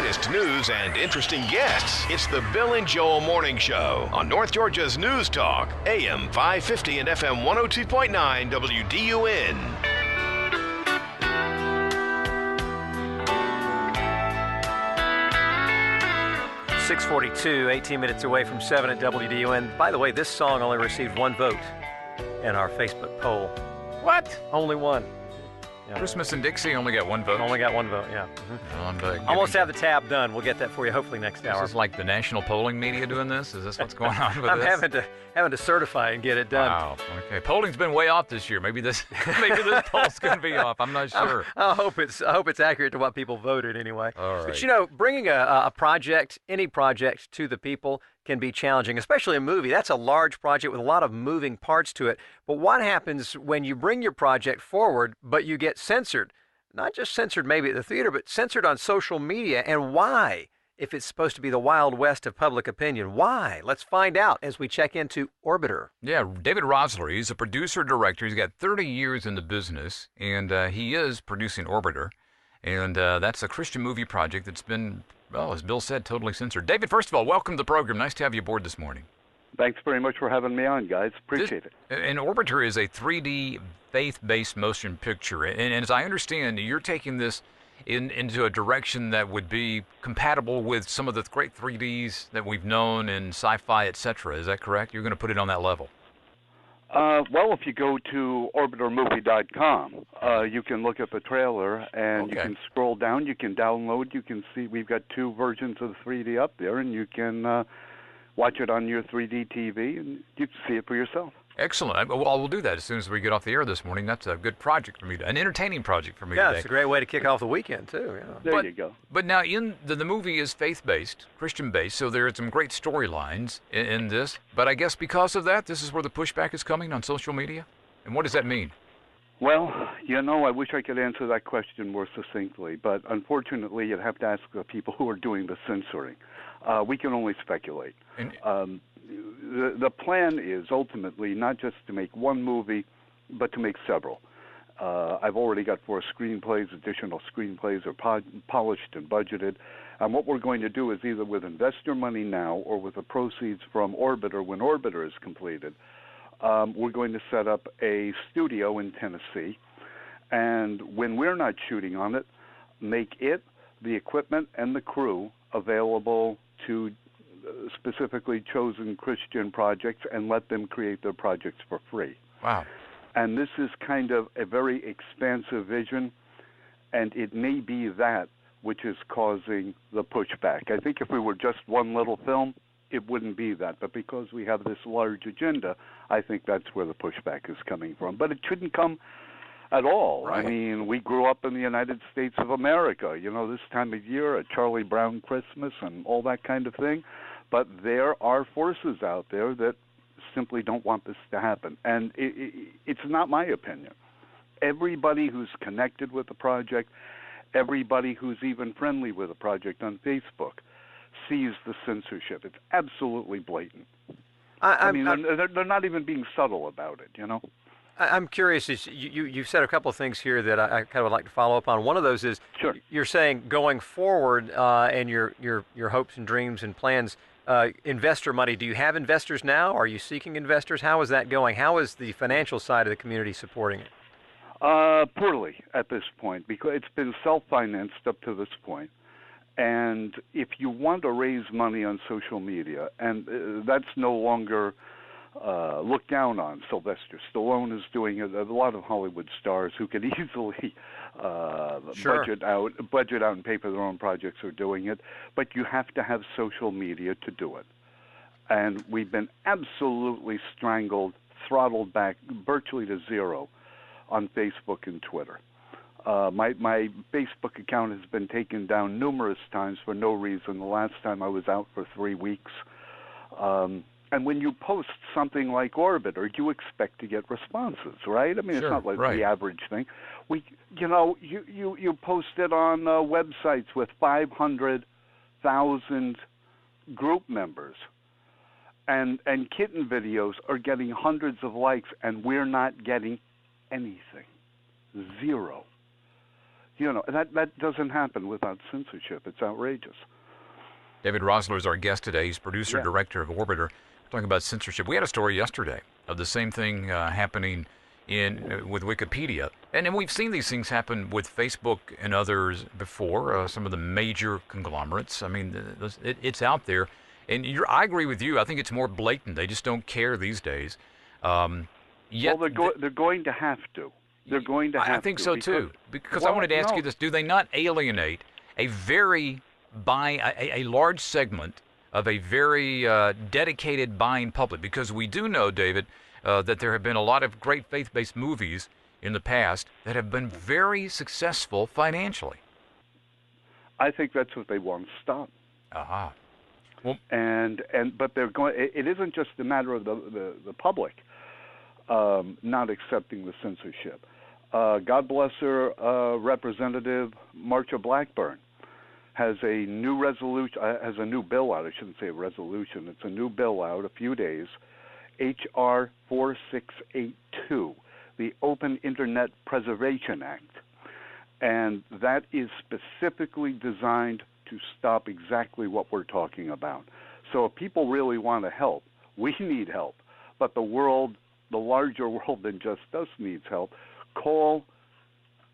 latest news and interesting guests. It's the Bill and Joel Morning Show on North Georgia's News Talk, AM 550 and FM 102.9 WDUN. .642, 18 minutes away from 7 at WDUN. By the way, this song only received one vote in our Facebook poll. What? Only one. Yeah. Christmas in Dixie only got one vote. Only got one vote, yeah. Almost have the tab done. We'll get that for you hopefully next hour. This is like the national polling media doing this? Is this what's going on with I'm this? having to certify and get it done. Wow. Okay. Polling's been way off this year. Maybe this poll's going to be off. I'm not sure. I hope it's accurate to what people voted anyway. All right. But bringing a project, any project, to the people can be challenging, especially a movie. That's a large project with a lot of moving parts to it. But what happens when you bring your project forward, but you get censored? Not just censored maybe at the theater, but censored on social media. And why? If it's supposed to be the Wild West of public opinion. Why? Let's find out as we check into Orbiter. Yeah, David Rosler, he's a producer-director. He's got 30 years in the business, and he is producing Orbiter. And that's a Christian movie project that's been, well, as Bill said, totally censored. David, first of all, welcome to the program. Nice to have you aboard this morning. Thanks very much for having me on, guys. Appreciate it. And Orbiter is a 3D faith-based motion picture. And as I understand, you're taking this into a direction that would be compatible with some of the great 3Ds that we've known in sci-fi, etc. Is that correct? You're going to put it on that level? Well, if you go to orbitermovie.com, you can look at the trailer, and you can scroll down, you can download, you can see we've got 2 versions of the 3D up there, and you can watch it on your 3D TV, and you can see it for yourself. Excellent. Well, we'll do that as soon as we get off the air this morning. That's a good project for me, an entertaining project for me today. Yeah, it's a great way to kick off the weekend, too. Yeah. There you go. But now, the movie is faith-based, Christian-based, so there are some great storylines in this. But I guess because of that, this is where the pushback is coming on social media? And what does that mean? Well, I wish I could answer that question more succinctly, but unfortunately, you'd have to ask the people who are doing the censoring. We can only speculate. The plan is ultimately not just to make one movie, but to make several. I've already got 4 screenplays. Additional screenplays are polished and budgeted. And what we're going to do is either with investor money now or with the proceeds from Orbiter when Orbiter is completed, we're going to set up a studio in Tennessee. And when we're not shooting on it, make it, the equipment, and the crew available to specifically chosen Christian projects and let them create their projects for free. Wow. And this is kind of a very expansive vision, and it may be that which is causing the pushback. I think if we were just one little film, it wouldn't be that. But because we have this large agenda, I think that's where the pushback is coming from. But it shouldn't come at all. Right. I mean, we grew up in the United States of America, this time of year, a Charlie Brown Christmas and all that kind of thing. But there are forces out there that simply don't want this to happen. And it's not my opinion. Everybody who's connected with the project, everybody who's even friendly with the project on Facebook, sees the censorship. It's absolutely blatant. They're not even being subtle about it, I'm curious, you've said a couple of things here that I kind of would like to follow up on. One of those is, sure, you're saying going forward and your hopes and dreams and plans, investor money. Do you have investors now? Are you seeking investors? How is that going? How is the financial side of the community supporting it? Poorly at this point, because it's been self-financed up to this point. And if you want to raise money on social media, and that's no longer looked down on. Sylvester Stallone is doing it. A lot of Hollywood stars who could easily budget out and pay for their own projects are doing it. But you have to have social media to do it. And we've been absolutely strangled, throttled back virtually to zero on Facebook and Twitter. My Facebook account has been taken down numerous times for no reason. The last time I was out for 3 weeks. And when you post something like Orbiter, you expect to get responses, right? I mean, sure, it's not like right. the average thing. You post it on websites with 500,000 group members, and kitten videos are getting hundreds of likes, and we're not getting anything. Zero. that doesn't happen without censorship. It's outrageous. David Rosler is our guest today. He's producer, director of Orbiter. We're talking about censorship. We had a story yesterday of the same thing happening with Wikipedia. And we've seen these things happen with Facebook and others before, some of the major conglomerates. I mean, it's out there. And I agree with you. I think it's more blatant. They just don't care these days. Yet they're going to have to. They're going to have to. I think so, too. Because I wanted to ask you this. Do they not alienate a large segment of a very dedicated buying public? Because we do know, David, that there have been a lot of great faith-based movies in the past that have been very successful financially. I think that's what they want to stop. Aha. Well, but they're going. It isn't just a matter of the public not accepting the censorship. God bless her, Representative Marsha Blackburn has a new bill out. I shouldn't say a resolution. It's a new bill out. A few days. H.R. 4682, the Open Internet Preservation Act, and that is specifically designed to stop exactly what we're talking about. So if people really want to help, we need help. But the larger world than just us needs help. Call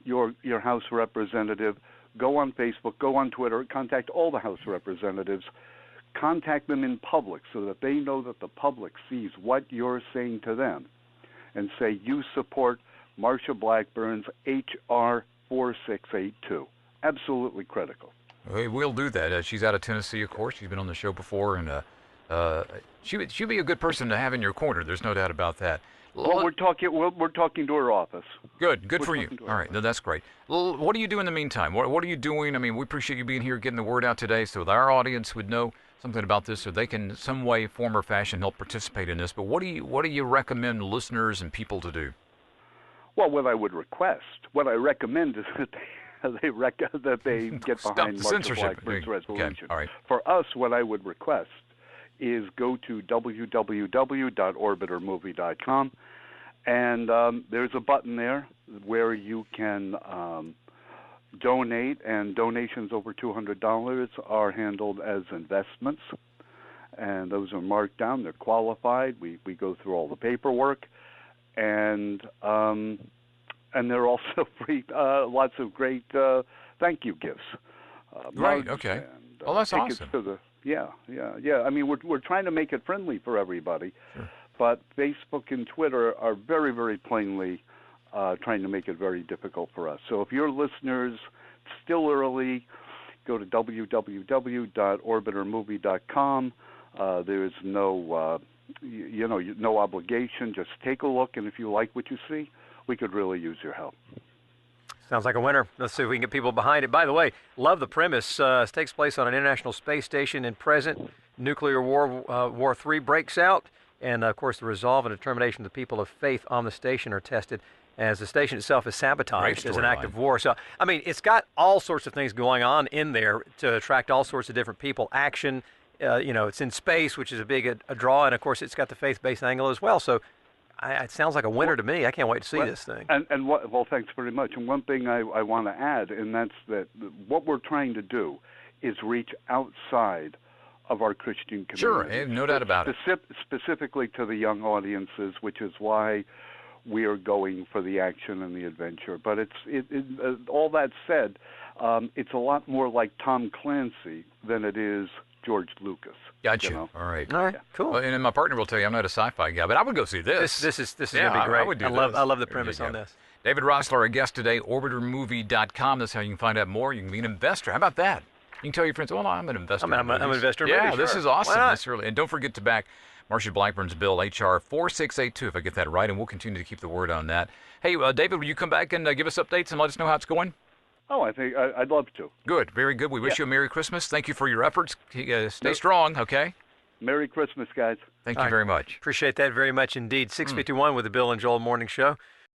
your House representative, go on Facebook, go on Twitter, contact all the House representatives, contact them in public so that they know that the public sees what you're saying to them, and say you support Marsha Blackburn's H.R. 4682. Absolutely critical. We'll do that. She's out of Tennessee, of course. She's been on the show before, and she'd be a good person to have in your corner. There's no doubt about that. Well, we're talking to her office. Good for you. All right, no, that's great. Well, what do you do in the meantime? What are you doing? I mean, we appreciate you being here, getting the word out today, so that our audience would know something about this, so they can, in some way, form, or fashion, help participate in this. But what do you recommend listeners and people to do? Well, what I recommend is that they get behind Marsha Blackburn's resolution. Okay. All right. For us, what I would request is go to www.orbitermovie.com, and there's a button there where you can donate, and donations over $200 are handled as investments, and those are marked down. They're qualified. We go through all the paperwork, and there are also free, lots of great thank you gifts. Right. Okay. Well, that's awesome. Yeah. I mean, we're trying to make it friendly for everybody, sure. But Facebook and Twitter are very, very plainly trying to make it very difficult for us. So if your listeners, it's still early, go to www.orbitermovie.com. There is no obligation. Just take a look, and if you like what you see, we could really use your help. Sounds like a winner. Let's see if we can get people behind it. By the way, love the premise. It takes place on an international space station in present. Nuclear War III breaks out. And, of course, the resolve and determination of the people of faith on the station are tested as the station itself is sabotaged as an act of war. So, I mean, it's got all sorts of things going on in there to attract all sorts of different people. Action, it's in space, which is a big a draw. And, of course, it's got the faith-based angle as well. So it sounds like a winner to me. I can't wait to see this thing. Well, thanks very much. And one thing I want to add, and that's that what we're trying to do is reach outside of our Christian community. Sure, no doubt about it. Specifically to the young audiences, which is why we are going for the action and the adventure. But all that said, it's a lot more like Tom Clancy than it is George Lucas. Gotcha. All right. All right. Cool. Well, and my partner will tell you I'm not a sci-fi guy, but I would go see this. This is going to be great. I would do this. I love the premise on this. David Rosler, our guest today, orbitermovie.com. That's how you can find out more. You can be an investor. How about that? You can tell your friends, well, I'm an investor. I'm an investor. Yeah, maybe, this sure. is awesome. Why not? This really, and don't forget to back Marsha Blackburn's bill, H.R. 4682, if I get that right, and we'll continue to keep the word on that. Hey, David, will you come back and give us updates and let us know how it's going? Oh, I think I'd love to. Good, very good. We wish you a Merry Christmas. Thank you for your efforts. Stay strong, okay? Merry Christmas, guys. Thank you very much. Appreciate that very much indeed. 6:51 with the Bill and Joel Morning Show.